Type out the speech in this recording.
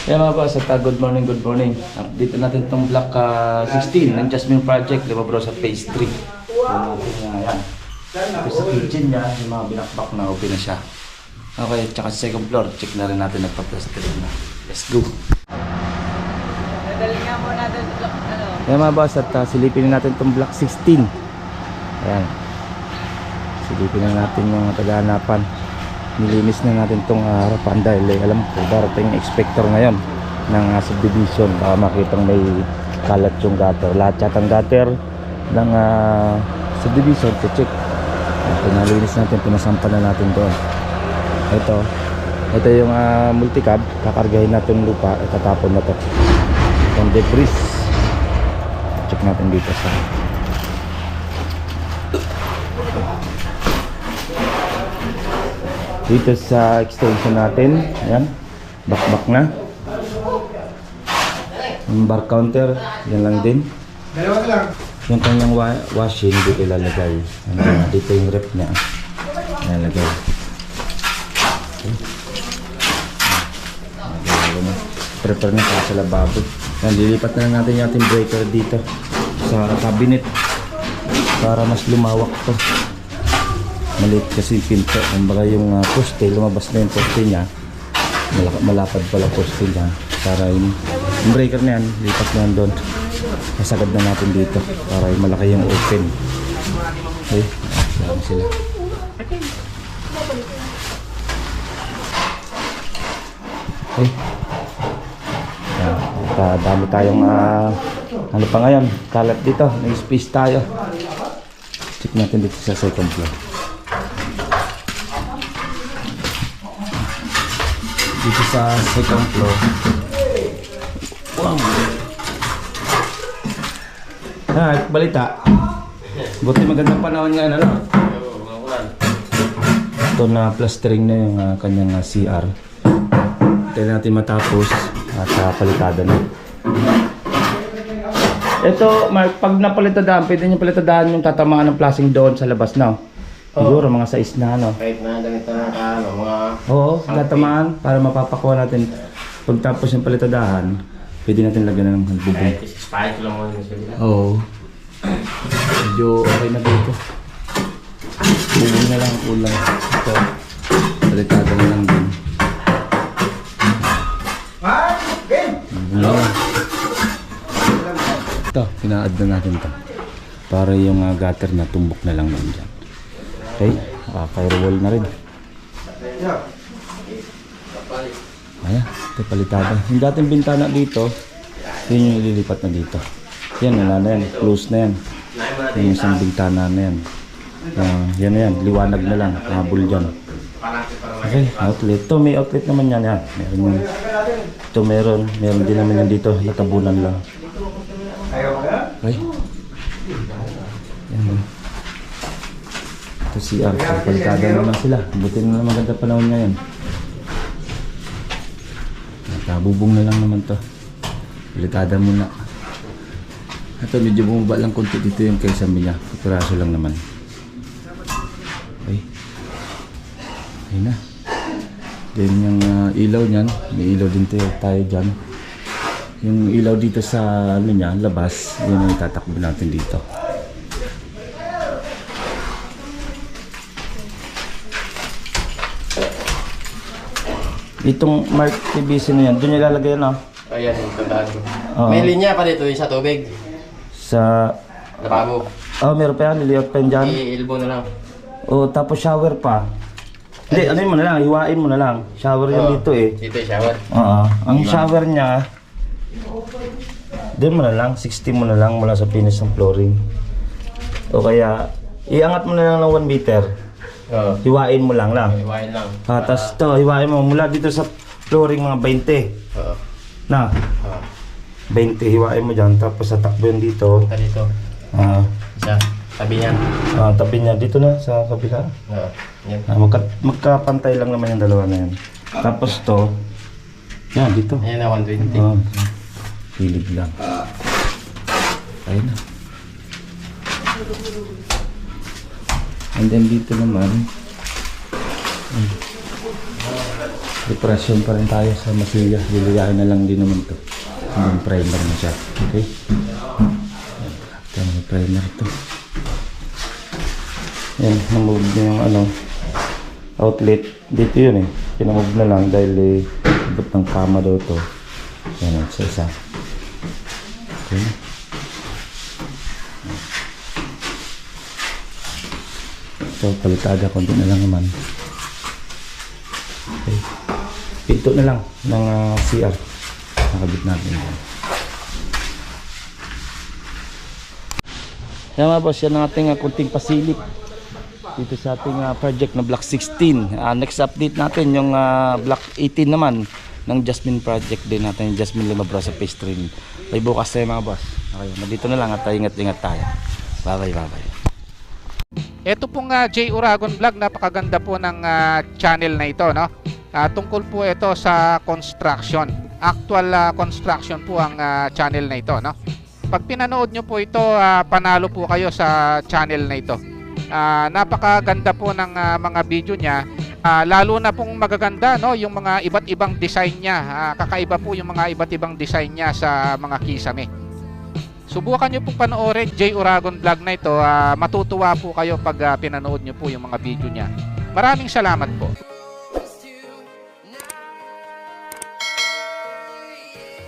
Kaya mga boss, at good morning, good morning. Dito natin itong block 16 ng Jasmine Project, diba bro, sa phase 3. Yan. Tapos sa kitchen niya, yung mga binakbak na open na siya. Okay, tsaka sa second floor, check na rin natin nagpa-plaster na. Let's go! Nadali nga mo natin ito, ano? Kaya mga boss, at silipin natin itong block 16. Ayan. Silipin na natin yung tagahanapan. Nilinis na natin itong harapan dahil alam ko darating yung inspector ngayon ng subdivision. Baka makitang may kalat yung gutter. Lahat yatang gutter ng subdivision to check. Pinalinis natin, pinasampan na natin doon. Ito yung multicab. Kakargahin natin lupa, itatapon na to yung debris. Check natin dito sa extension natin. Ayan, bakbak na yung bar counter, yan lang din. Yung kanyang washing dito ilalagay. Dito yung rep nya ilalagay. Prepare na sa lababo. Yan, lilipat na lang natin yung ating breaker dito sa cabinet para mas lumawak to. Maliit kasi yung pinto. Kumbaga yung poste, lumabas na yung poste nya. Malapad pala poste nya. Para yung breaker na yan, lipat na yan doon. Nasagad na natin dito para yung malaki yung open. Okay, lang sila. Okay. Dami tayong ano pa ngayon, kalat dito. May space tayo. Check natin dito sa second floor. Dito sa second floor. Wow. Balita. Buti magandang panahon nga ano. Ito na plastering na yung kanyang CR. Tayo natin matapos at palitada na. Ito, Mark, pag napalitadahan, pwede nyo palitadahan yung tatamaan ng flashing doon sa labas na. Siguro mga size na ano. Kahit na ganito na ano, mga... Oo, tatamaan para mapapakuha natin. Pagtapos yung palitadahan, pwede natin lagyan ng bubong. Kahit spike lang mo yung sila. Oo. Medyo okay na dito. Bubong na lang, kulang. Ito, palitada na lang din. Ito, pina-add na natin ito para yung gutter na tumbok na lang naman dyan. Okay, firewall na rin. Ayan, ito palitada. Yung dating bintana dito, yun yung ililipat na dito. Yan, wala na yan, close na yan. Yung isang bintana na yan. Yan na yan, liwanag na lang, habol dyan. Okay, outlet. Ito may outlet naman yan. Meron yung, ito meron din naman yan dito, natabunan lang. Okay. Yan. Ito CR, palitada naman sila. Buti na naman maganda panahon ngayon. Bubong na lang naman to. Palitada muna. Ito medyo bumaba lang konti dito yung kesame niya. Piraso lang naman. Okay. Ayun na. Then yung ilaw niyan, may ilaw din tayo dyan. Yung ilaw dito sa ano niya, labas, yun ang itatakbo natin dito. Itong Mark TVC na yan, doon yung ilalagay yan, no? Ayan, yung tandaan ko. May linya pa dito yung sa tubig. Sa... Lababo. Meron pa yan, niliyot pa yan dyan. I-elbow na lang. Tapos shower pa. Hindi, ano mo na lang, hiwain mo na lang. Shower yan dito eh. Dito yung shower. Ang shower niya, doon mo na lang, 60 mo na lang mula sa finish ng flooring. O kaya, iangat mo na lang ng 1 meter. Hiwain mo lang. Hiwain lang. Tapos ito, hiwain mo mula dito sa flooring mga 20. Na? 20, hiwain mo dyan. Tapos sa takbo yun dito. Dito. Isa. Tabi niya. Tabi niya. Dito na sa kabila. Yan. Magkapantay lang naman yung dalawa na yan. Tapos to, yan dito. Ayan na, 120. Hilig lang. Ayun na. And then dito naman, Depression pa rin tayo sa masilya. Liliyahin na lang din naman to. Yung primer na siya. Okay? Ito yung primer to. Yan, namove na yung ano, outlet. Dito yun eh. Pinamove na lang dahil ibot ng kama daw to. Yan, isa. Okay. So, palitaga konti na lang naman. Okay. Pinto na lang ng CR. Nakabit natin yan. Yan mga boss, yan ang ating kunting pasilip dito sa ating project na Block 16. Next update natin yung Block 18 naman ng Jasmine project din natin, yung Jasmine Limabra sa phase 3. May bukas tayo mga boss. Okay, nandito na lang at ingat-ingat tayo. Bye bye. Ito pong J Uragon Vlog, napakaganda po ng channel na ito, no? Tungkol po ito sa construction. Actual construction po ang channel na ito, no? Pag pinanood nyo po ito, panalo po kayo sa channel na ito. Napakaganda po ng mga video niya. Lalo na pong magaganda, no, yung mga iba't ibang design niya. Kakaiba po yung mga iba't ibang design niya sa mga kisame. Subukan nyo pong panoorin J Uragon Vlog na ito. Matutuwa po kayo pag pinanood nyo po yung mga video niya. Maraming salamat po.